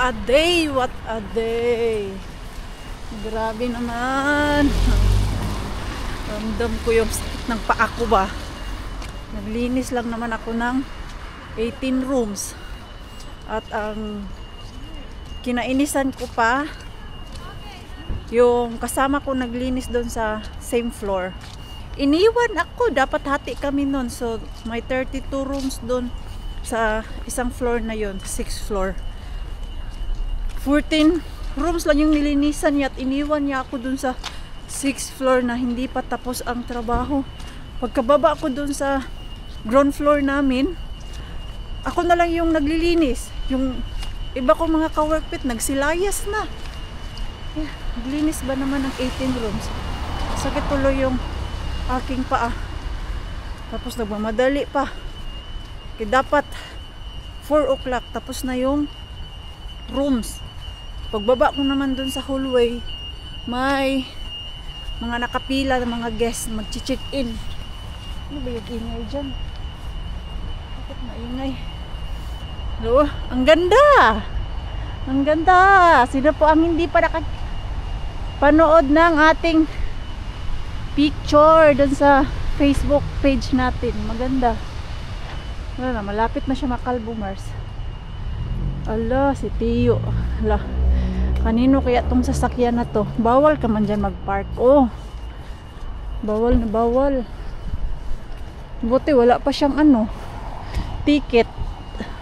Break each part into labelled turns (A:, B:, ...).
A: a day, what a day. Grabe naman. Ramdam ko yung sakit ng paa ko ba. Naglinis lang naman ako ng 18 rooms. At ang kinainisan ko pa, yung kasama ko naglinis doon sa same floor. Iniwan ako, dapat hati kami nun. So may 32 rooms doon sa isang floor na yon, 6th floor. 14 rooms lang yung nilinisan niya at iniwan niya ako dun sa 6th floor na hindi pa tapos ang trabaho. Pagkababa ko dun sa ground floor namin, ako na lang yung naglilinis. Yung iba ko mga ka-workmate nagsilayas na. Naglinis ba naman ng 18 rooms? Sakit tuloy yung aking paa. Tapos nagmamadali pa. Kaya dapat 4 o'clock tapos na yung rooms. Pagbaba ko naman dun sa hallway, may mga nakapila ng mga guests mag-check in. Ano ba yung ingay dyan? Bakit maingay? Hello? Ang ganda! Ang ganda! Sino po ang hindi pa nakapanood ng ating picture dun sa Facebook page natin? Maganda. Wala na, malapit na siya makalbo, Mars. Ala, si Tiyo. Ala, kanino kaya tong sasakyan na to? Bawal ka man dyan mag-park. Oh, bawal na bawal. Buti wala pa siyang ticket.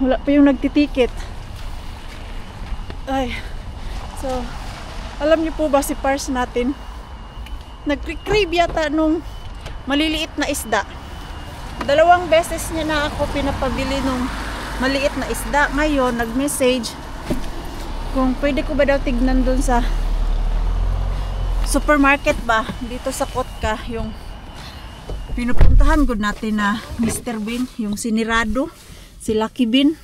A: Wala pa yung nagtiticket. Ay, so alam niyo po ba si Pars natin nag-crave yata nung maliliit na isda. 2 beses niya na ako pinapabili nung maliit na isda. Ngayon nag-message kung pwede ko ba daw tignan dun sa supermarket ba dito sa Kotka, yung pinupuntahan ko natin na Mr. Bean, yung sinirado, si Lucky Bean.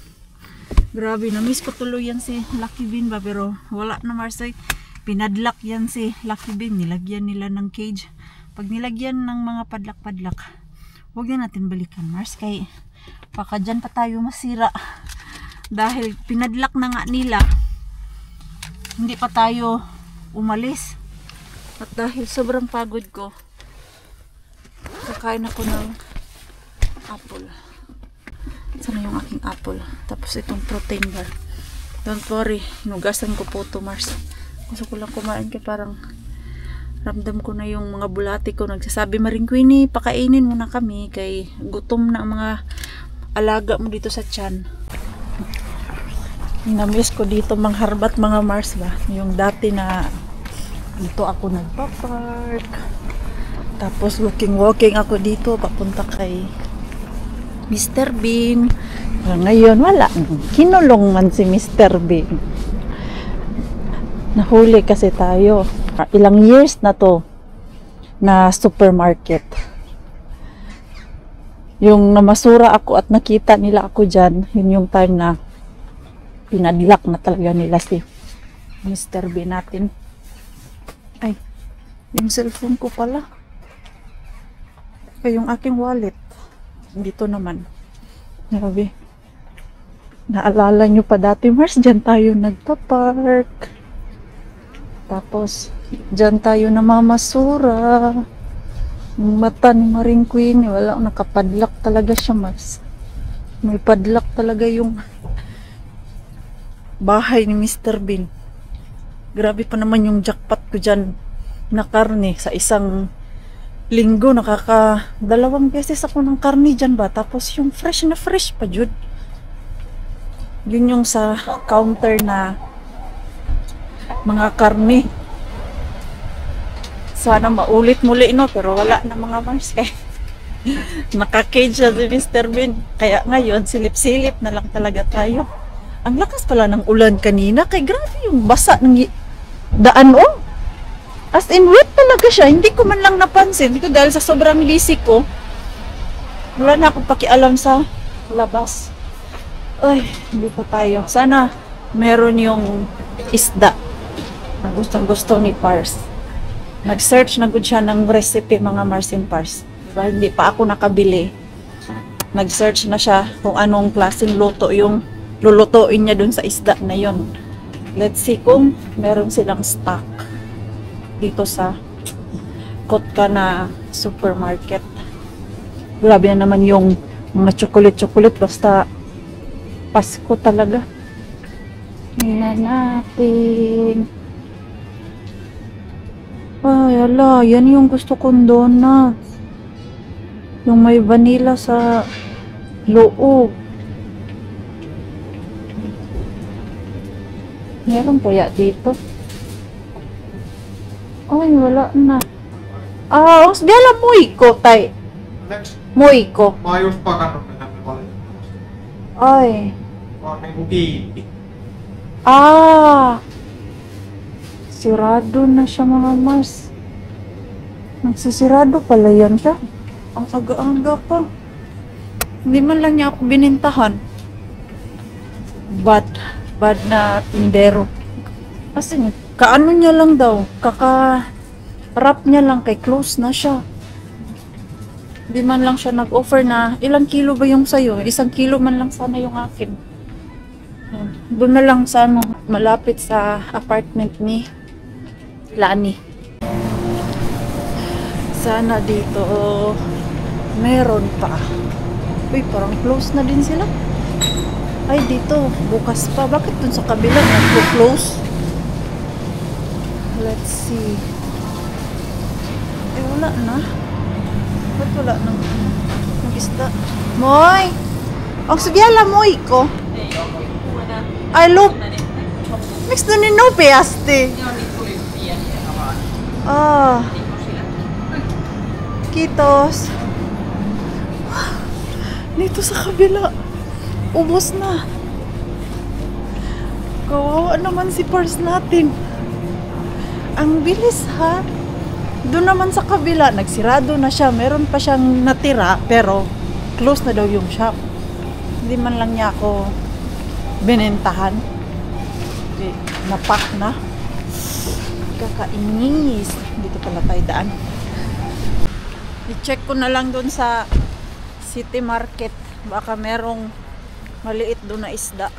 A: Grabe, na-miss ko tuloy yan si Lucky Bean ba, pero wala na, Marsay. Pinadlak yan si Lucky Bean, nilagyan nila ng cage. Pag nilagyan ng mga padlak-padlak, huwag na natin balikan, Mars, kay baka dyan pa tayo masira dahil pinadlak na nga nila, hindi pa tayo umalis. At dahil sobrang pagod ko, kakain ako ng apple. Sana yung aking apple, tapos itong protein bar. Don't worry, hinugasan ko po ito, Mars. Gusto ko lang kumain kaya parang ramdam ko na yung mga bulati ko nagsasabi, Maring Queenie, pakainin muna kami kay gutom na ang mga alaga mo dito sa tiyan. Na-miss ko dito mangharbat mga Mars ba, yung dati na dito ako nagpa-park, tapos walking ako dito papunta kay Mr. Bean. Ngayon wala, kinulong man si Mr. Bean. Nahuli kasi tayo. Ilang years na to na supermarket. Yung namasura ako at nakita nila ako dyan, yun yung time na pinadlock na talaga nila si Mr. B natin. Ay, yung cellphone ko pala. Ay, yung aking wallet. Dito naman. Grabe. Naalala nyo pa dati, Mars, dyan tayo nagpa-park. Tapos, dyan tayo namamasura. Yung mata ni Maring Queen, wala, nakapadlock talaga siya, Mars. May padlock talaga yung bahay ni Mr. Bean. Grabe pa naman yung jackpot ko dyan na karne sa isang linggo. 2 beses ako ng karne dyan ba. Tapos yung fresh na fresh pa, Jud. Yun yung sa counter na mga karne. Sana maulit muli, no? Pero wala na mga Mars. Naka-cage siya si Mr. Bean. Kaya ngayon, silip-silip na lang talaga tayo. Ang lakas pala ng ulan kanina. Kay grabe yung basa ng daan, oh. As in, wet talaga siya. Hindi ko man lang napansin. Dito dahil sa sobrang lisi ko, wala na akong pakialam sa labas. Ay, hindi pa tayo. Sana meron yung isda na gustong-gusto ni Pars. Nag-search na good siya ng recipe, mga Mars and Pars. Diba? Hindi pa ako nakabili. Nag-search na siya kung anong klaseng luto yung lulutuin niya dun sa isda na yon. Let's see kung meron silang stock dito sa Kotka na supermarket. Grabe na naman yung mga chocolate. Basta Pasko talaga. Tingnan natin. Ay, ala. Yan yung gusto kong donuts. Yung may vanilla sa loob. Meron kaya dito? Ay, wala na. Ah, biala Moiko, tay. Moiko.
B: Mä just pakannut ne tänne valitettavasti.
A: Ay.
B: Mä oon niinku kiinni.
A: Ah. Sirado na siya mga Mars. Nagsisirado pala yan siya. Ang aga-aga pa. Hindi man lang niya ako binintahan. Bad na tindero. Kasi kaano niya lang daw. Kaka-wrap niya lang kay close na siya. Di man lang siya nag-offer na ilang kilo ba yung sayo? 1 kilo man lang sana yung akin. Doon na lang sa malapit sa apartment ni Lani. Sana dito meron pa. Uy, parang close na din sila. Ay, dito bukas pa. Bakit dun sa kabila nagpo-close? Let's see. Eh, wala na. Ba't wala nang isda? Moy! Ang sabihala moy ko. Ay, look. Mix na ni no peaste. Ah. Kitos. Dito sa kabila. Ubos na. Kawawa naman si purse natin. Ang bilis ha. Doon naman sa kabila, nagsirado na siya. Meron pa siyang natira, pero close na daw yung shop. Hindi man lang niya ako binentahan. Okay, napak na. Kakainis. Dito pala tayo daan. I-check ko na lang doon sa City Market. Baka merong maliit doon na isda.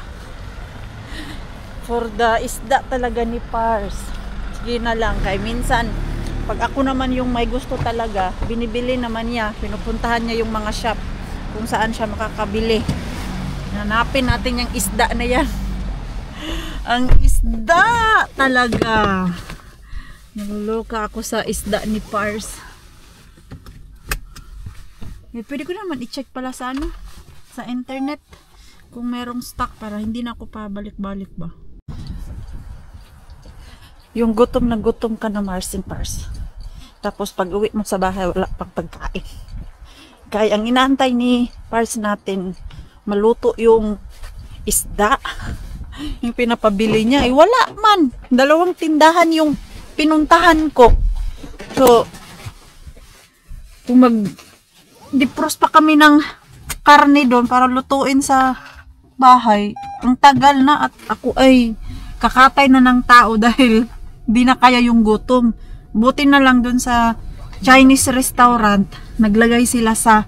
A: For the isda talaga ni Pars. Sige na lang. Kaya minsan, pag ako naman yung may gusto talaga, binibili naman niya, pinupuntahan niya yung mga shop kung saan siya makakabili. Hanapin natin yung isda na yan. Ang isda talaga. Naluluka ako sa isda ni Pars. Eh, pwede ko naman i-check pala sa sa internet kung merong stock para hindi na ako pabalik-balik ba. Yung gutom na gutom ka na Mars and Pars. Tapos pag uwi mo sa bahay, wala pang pagkain. Kaya ang inaantay ni Pars natin, maluto yung isda. Yung pinapabili niya, eh wala man. 2 tindahan yung pinuntahan ko. So, kung mag-defrost pa kami ng karne doon para lutuin sa bahay, ang tagal na at ako ay kakatay na ng tao dahil di na kaya yung gutom. Buti na lang dun sa Chinese restaurant, naglagay sila sa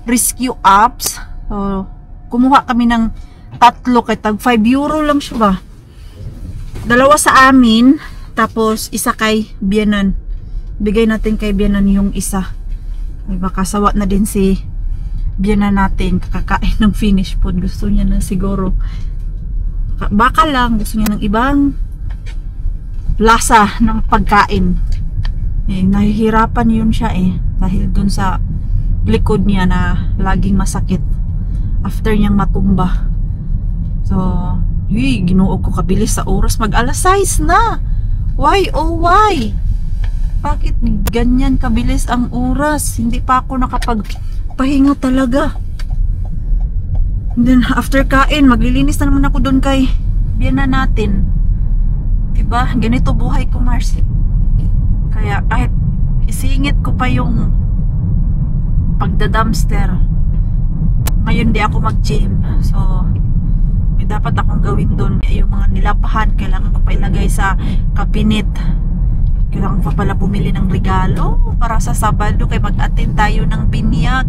A: rescue apps. So, kumuha kami ng 3 kay tag 5 euro lang siya ba. 2 sa amin, tapos 1 kay Bianan. Bigay natin kay Bianan yung isa. Ay, baka sawa na din si Bianan natin kakakain ng finish food. Gusto niya na siguro. Baka lang gusto niya ng ibang lasa ng pagkain. Eh, nahihirapan yun siya dahil dun sa likod niya na laging masakit after niyang matumba. So, ginuog ko kabilis sa oras. Mag alas 6 na. Why oh why? Bakit ganyan kabilis ang oras? Hindi pa ako nakapagpahinga talaga. And then after kain, maglilinis na naman ako doon kay Bianan natin. Diba? Ganito buhay ko, Mars. Kaya kahit isingit ko pa yung pagda-dumpster, ngayon di ako mag-gym. So, may dapat akong gawin doon. Yung mga nilapahan, kailangan ko pa ilagay sa kabinet. Kailangan pa pala bumili ng regalo para sa Sabado kay mag-attend tayo ng binyag.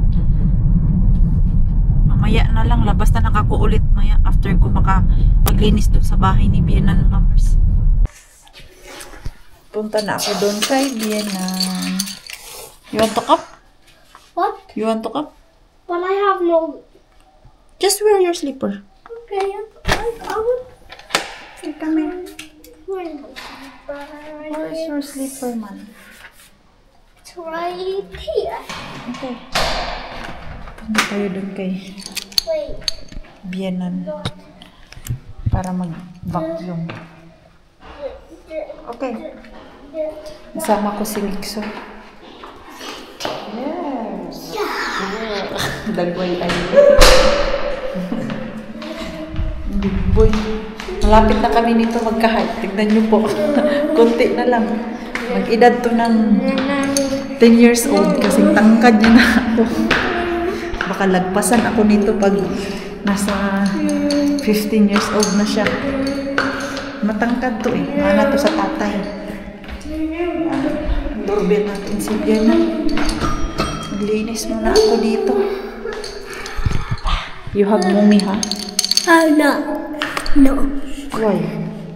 A: Maya na lang, labas na lang ako ulit maya after ko maglinis doon sa bahay ni Bienan Lovers. Punta na ako doon kay Bienan. You want to cup?
C: What?
A: You want to cup?
C: But I have no.
A: Just wear your slipper.
C: Okay, I will.
A: Come here.
C: Where is my slipper?
A: Where is your slipper, man?
C: It's right here.
A: Okay. Punta tayo doon kay
C: Wait.
A: Bienan para mag-vacuum. Okay. Nasama ko si Mixo. Yes. Dagway ay. Big boy. Malapit na kami nito magka-height. Tignan niyo po. Kunti na lang. Mag-edad to ng 10 years old kasi tangkad niya na ako. Baka lagpasan ako nito pag nasa 15 years old na siya. Matangkad to eh. Mana to sa tatay. Doorbell natin si Diana. Maglinis muna ako dito. You have mommy, ha?
C: Oh no. No.
A: Why?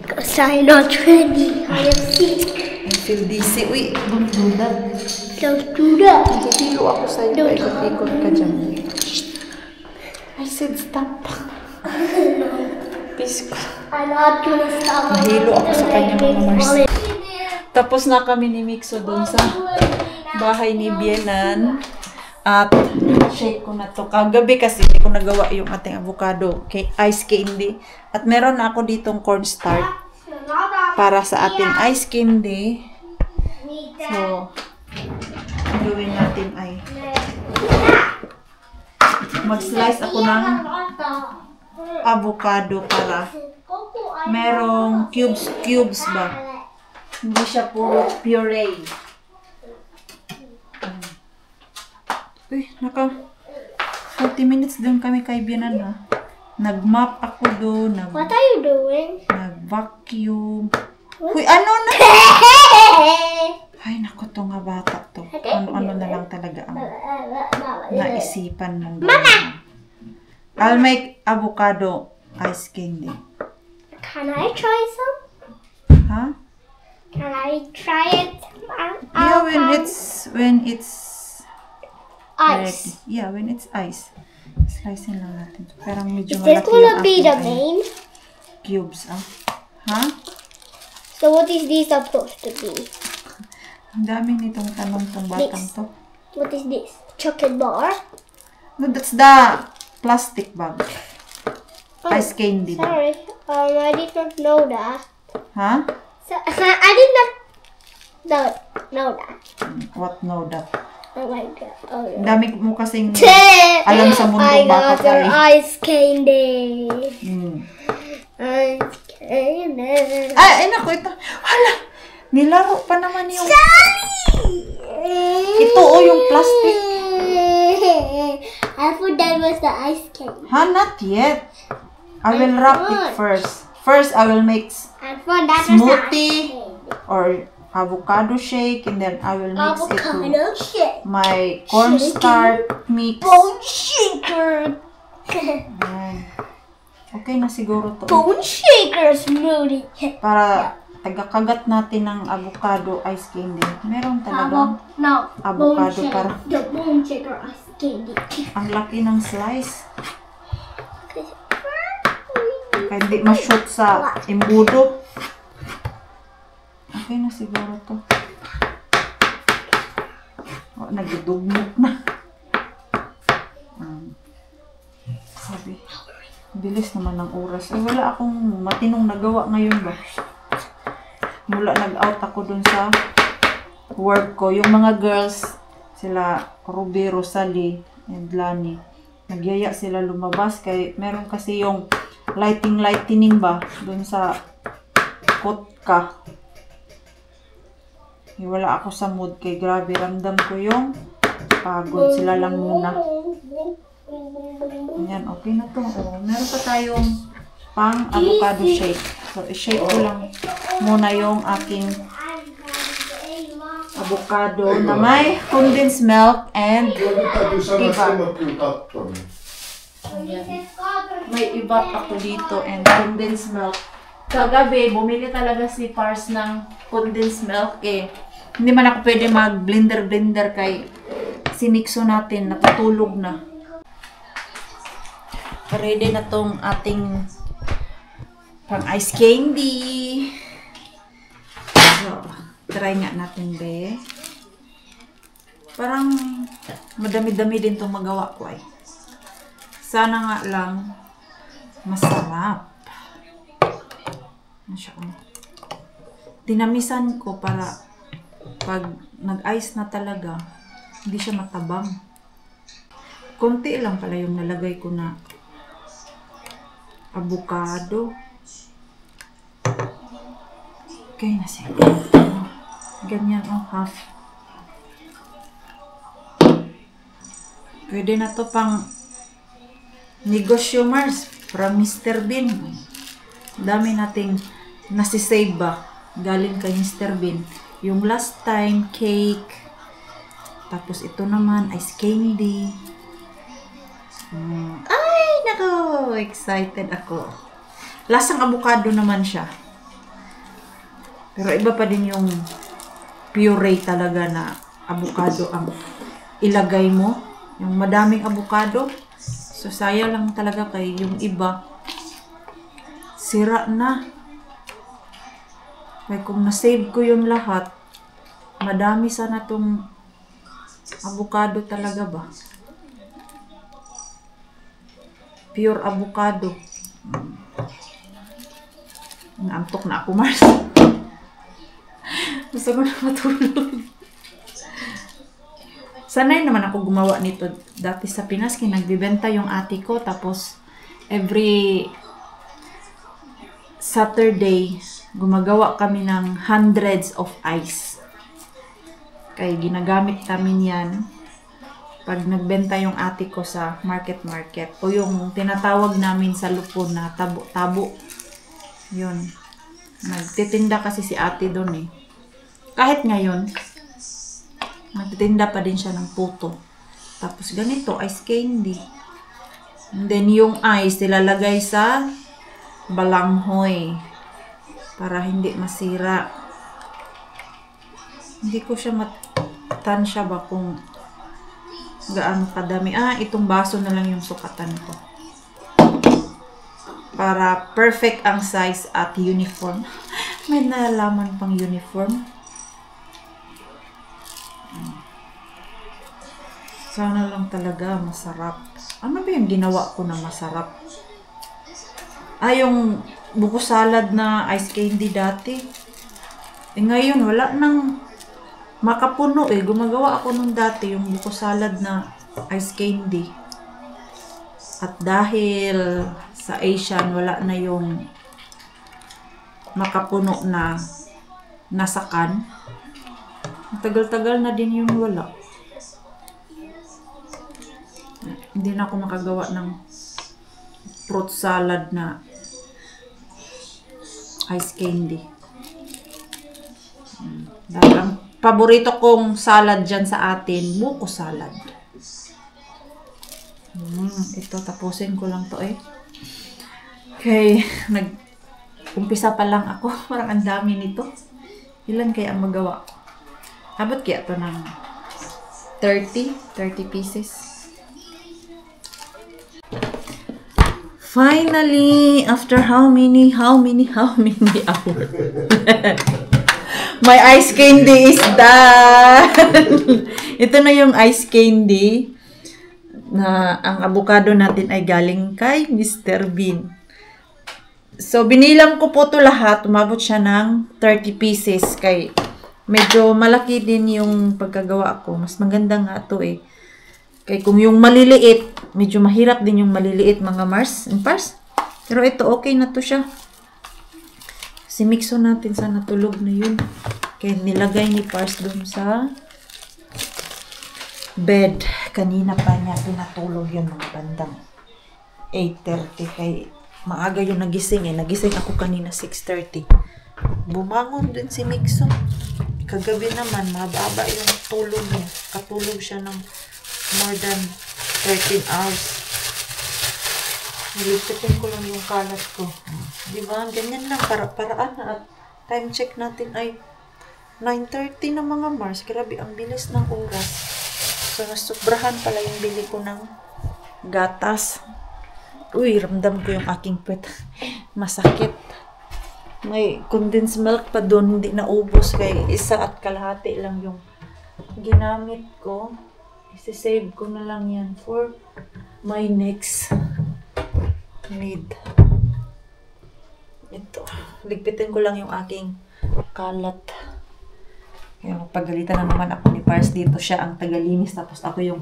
C: Because I'm not ready. I am sick.
A: I feel dizzy. Uy, don't do that.
C: Don't do that.
A: Nagtilo ako sa'yo. Paikot-ikot ka dyan. I said stop. Peace ko.
C: I'm not gonna stop.
A: Nahilo ako sa kanya, mga Mars. Tapos na kami ni Mixo doon sa bahay ni Bienan. At shake ko na to. Kagabi kasi hindi ko nagawa yung ating avocado ice candy. At meron na ako ditong cornstarch para sa ating ice candy. So, ang gawin natin ay mag-slice ako ng avocado para merong cubes ba? Hindi siya puro puree. Uy, 40 minutes doon kami kay Bienan, ha? Nag-map ako doon,
C: What are you doing?
A: nag-vacuum. Uy, ano na? Ay, naku, to nga bata to. Ano-ano na lang talaga ang naisipan mong gawin. I'll make avocado ice candy.
C: Can I try some?
A: Huh?
C: Can I try it?
A: Yeah, when it's
C: Ice.
A: Yeah, when it's ice. Slicein lang natin. Parang medyo
C: Is this
A: malaki
C: gonna
A: yung
C: be the
A: aking
C: main?
A: cubes, ah. Huh?
C: So what is this supposed to be?
A: Ang dami nitong tanong tong batang to.
C: What is this? Chocolate bar?
A: No, that's the plastic bag.
C: Oh,
A: Ice candy bag.
C: Sorry, I did not know that.
A: Huh?
C: So, I did not know that.
A: What no that?
C: Oh my god. Oh,
A: Ang
C: no.
A: dami mo kasing alam sa mundong bata ka eh.
C: Ice candy. Ice candy.
A: Ay, naku, ito. Hala! Nilaro pa naman yung... Ito o yung plastic.
C: I thought that was the ice candy.
A: Ha? Not yet. I will wrap it first. First, I will make
C: I thought that was the ice
A: smoothie
C: candy.
A: or avocado shake and then I will mix it to
C: Avocado shake.
A: my cornstarch mix.
C: Bone shaker.
A: Ayan. Okay na siguro to.
C: Bone shaker smoothie.
A: Para tagakagat natin ng avocado ice candy. Meron talagang
C: No.
A: avocado
C: Bone
A: para
C: shaker. The bone shaker ice candy.
A: ang laki ng slice. Kaya hindi ma-shoot sa imbudo. Okay na siguro to. Oh, nagdudugmok na. Sabi, bilis naman ng oras. Ay, wala akong matinong nagawa ngayon ba? Mula nag-out ako dun sa work ko. Yung mga girls, sila Ruby, Rosalie, and Lani, nagyaya sila lumabas. Kaya meron kasi yung lightning ba dun sa Kotka. Wala ako sa mood kay grabe ramdam ko yung pagod. Sila lang muna. Ayan, okay na to. Oh, meron pa tayong pang avocado shake. So, i-shake ko lang muna yung aking avocado na may condensed milk and Ayan. May iba ako dito and condensed milk. Kagabi, bumili talaga si Pars ng condensed milk eh. Hindi man ako pwede mag-blender kay sinikso natin, natutulog na. Ready na tong ating pang ice candy. So, try nga natin, be. Parang madami-dami din itong magawa ko ay. Sana nga lang masarap. Ano siya? Dinamisan ko para pag nag-ice na talaga, hindi siya matabang. Konti lang pala yung nalagay ko na avocado. Okay na siya. Ganyan ang half. Pwede na to pang negosyo, Mars. From Mr. Bean. Dami nating nasisave ba galing kay Mr. Bean. Yung last time, cake. Tapos ito naman, ice candy. Ay, nako! Excited ako. Lasang avocado naman siya. Pero iba pa din yung puree talaga na avocado ang ilagay mo. Yung madaming avocado. So, sayang lang talaga kay yung iba. Sira na. Kaya kung nasave ko yung lahat, madami sana tong avocado talaga ba? Pure avocado. Naantok na ako, Mars. Gusto ko na matulog. Sanay naman ako gumawa nito. Dati sa Pinas, nagbibenta yung ate ko. Tapos, every Saturday, gumagawa kami ng hundreds of ice. Kaya ginagamit namin yan pag nagbenta yung ate ko sa market. O yung tinatawag namin sa Lupon na tabo-tabo. Yun. Nagtitinda kasi si ate doon eh. Kahit ngayon, nagtitinda pa din siya ng puto. Tapos ganito, ice candy. And then yung ice, ilalagay sa balanghoy. Para hindi masira. Hindi ko siya matansya ba kung gaano kadami. Itong baso na lang yung sukatan ko. Para perfect ang size at uniform. May nalalaman pang uniform. Sana lang talaga masarap. Ano ba yung ginawa ko na masarap? Yung buko salad na ice candy dati. Ngayon, wala nang makapuno eh. Gumagawa ako nung dati yung buko salad na ice candy. At dahil sa Asian, wala na yung makapuno na nasakan. Tagal-tagal na din yung wala. Hindi na ako makagawa ng fruit salad na ice candy. Dahil ang paborito kong salad dyan sa atin, buko salad. Ito, tapusin ko lang to eh. Okay, nag-umpisa pa lang ako. Parang ang dami nito. Ilan kaya ang magawa ko? Abot kaya to ng 30 pieces. Finally, after how many hours? My ice candy is done! Ito na yung ice candy na ang avocado natin ay galing kay Mr. Bean. So, binilang ko po ito lahat. Umabot siya ng 30 pieces. Kay medyo malaki din yung pagkagawa ko. Mas maganda nga ito eh. Kaya kung yung maliliit, medyo mahirap din yung maliliit mga Mars and Pars. Pero ito, okay na to siya. Kasi mixo natin sa natulog na yun. Kaya nilagay ni Pars dun sa bed. Kanina pa niya pinatulog yun mga bandang 8:30. Kaya maaga yung nagising eh. Nagising ako kanina 6:30. Bumangon din si Mixo. Kagabi naman, mababa yung tulog niya. Katulog siya ng more than 13 hours. Nilipitin ko lang yung kalat ko. Diba? Ganyan lang. Paraan na. At time check natin ay 9:30 na mga Mars. Grabe, ang bilis ng oras. So, nasubrahan pala yung bili ko ng gatas. Uy, ramdam ko yung aking puwet. Masakit. May condensed milk pa doon, hindi naubos. Kaya 1.5 lang yung ginamit ko. Isisave ko na lang yan for my next need. Ito. Ligpitin ko lang yung aking kalat. Kaya magpagalitan na naman ako ni Pars dito. Siya ang tagalinis tapos ako yung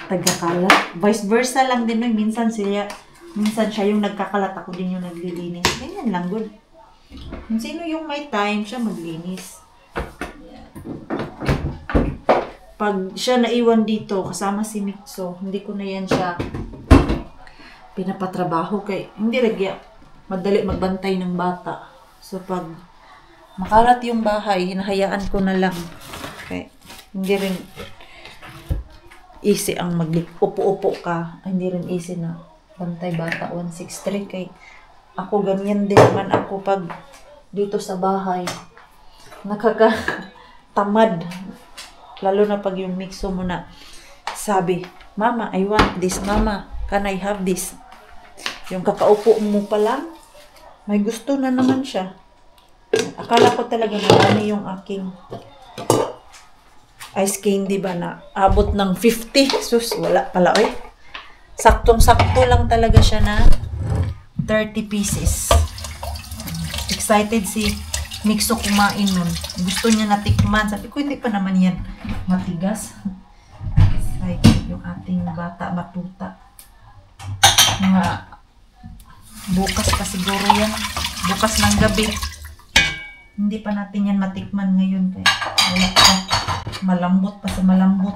A: tagakalat. Vice versa lang din. No? Minsan siya yung nagkakalat. Ako din yung naglilinis. Ganyan lang. Good. Kung sino yung may time, siya maglinis. Pag siya naiwan dito, kasama si Mikso, hindi ko na yan siya pinapatrabaho kay hindi lagya madali magbantay ng bata. So pag makalat yung bahay, hinahayaan ko na lang. Okay. Hindi rin easy ang upo-upo ka. Hindi rin easy na bantay bata 163 kay ako ganyan din naman ako pag dito sa bahay. Nakakatamad. Lalo na pag yung Mikso mo na sabi, Mama, I want this. Mama, can I have this? Yung kakaupo mo pa lang, may gusto na naman siya. Akala ko talaga marami yung aking ice candy ba na abot ng 50. Sus, wala pala eh. Saktong-sakto lang talaga siya na 30 pieces. Excited si Mikso kumain nun. Gusto niya natikman. Sabi ko, hindi pa naman yan matigas. Excited yung ating bata-batuta. Mga bukas pa siguro yan. Bukas ng gabi. Hindi pa natin yan matikman ngayon. Kaya wala pa. Malambot pa sa malambot.